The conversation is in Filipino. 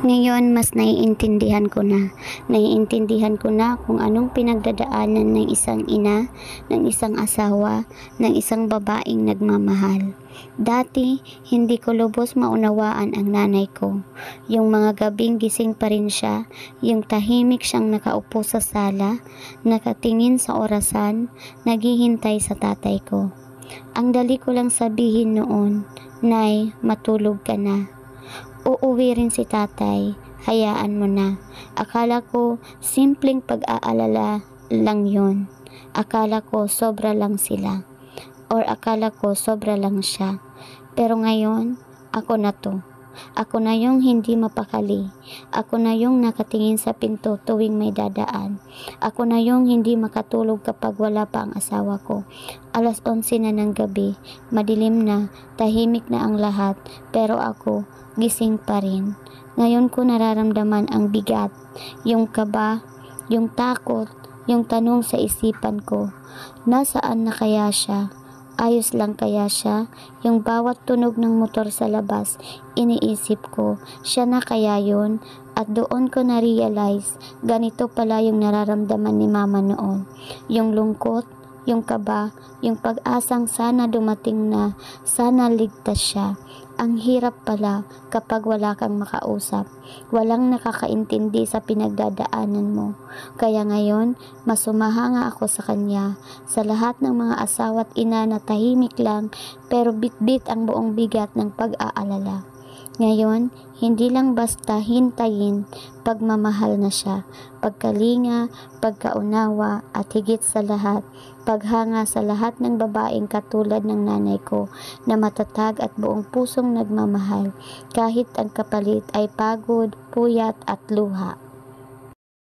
Ngayon, mas naiintindihan ko na. Naiintindihan ko na kung anong pinagdadaanan ng isang ina, ng isang asawa, ng isang babaeng nagmamahal. Dati, hindi ko lubos maunawaan ang nanay ko. Yung mga gabing gising pa rin siya, yung tahimik siyang nakaupo sa sala, nakatingin sa orasan, naghihintay sa tatay ko. Ang dali ko lang sabihin noon, "Nay, matulog ka na." Uuwi rin si tatay, hayaan mo na. Akala ko simpleng pag-aalala lang yun. Akala ko sobra lang sila. Or akala ko sobra lang siya. Pero ngayon, ako na to. Ako na yung hindi mapakali. Ako na yung nakatingin sa pinto tuwing may dadaan. Ako na yung hindi makatulog kapag wala pa ang asawa ko. 11:00 na ng gabi, madilim na, tahimik na ang lahat, pero ako, gising pa rin. Ngayon ko nararamdaman ang bigat, yung kaba, yung takot, yung tanong sa isipan ko. Nasaan na kaya siya? Ayos lang kaya siya? Yung bawat tunog ng motor sa labas, iniisip ko, siya na kaya yun? At doon ko na-realize, ganito pala yung nararamdaman ni mama noon. Yung lungkot, yung kaba, yung pag-asang sana dumating na, sana ligtas siya. Ang hirap pala kapag wala kang makausap. Walang nakakaintindi sa pinagdadaanan mo. Kaya ngayon, mas sumahanga ako sa kanya. Sa lahat ng mga asawa't ina na tahimik lang, pero bitbit ang buong bigat ng pag-aalala. Ngayon, hindi lang basta hintayin, pagmamahal na siya, pagkalinga, pagkaunawa, at higit sa lahat, paghanga sa lahat ng babaeng katulad ng nanay ko na matatag at buong pusong nagmamahal, kahit ang kapalit ay pagod, puyat at luha.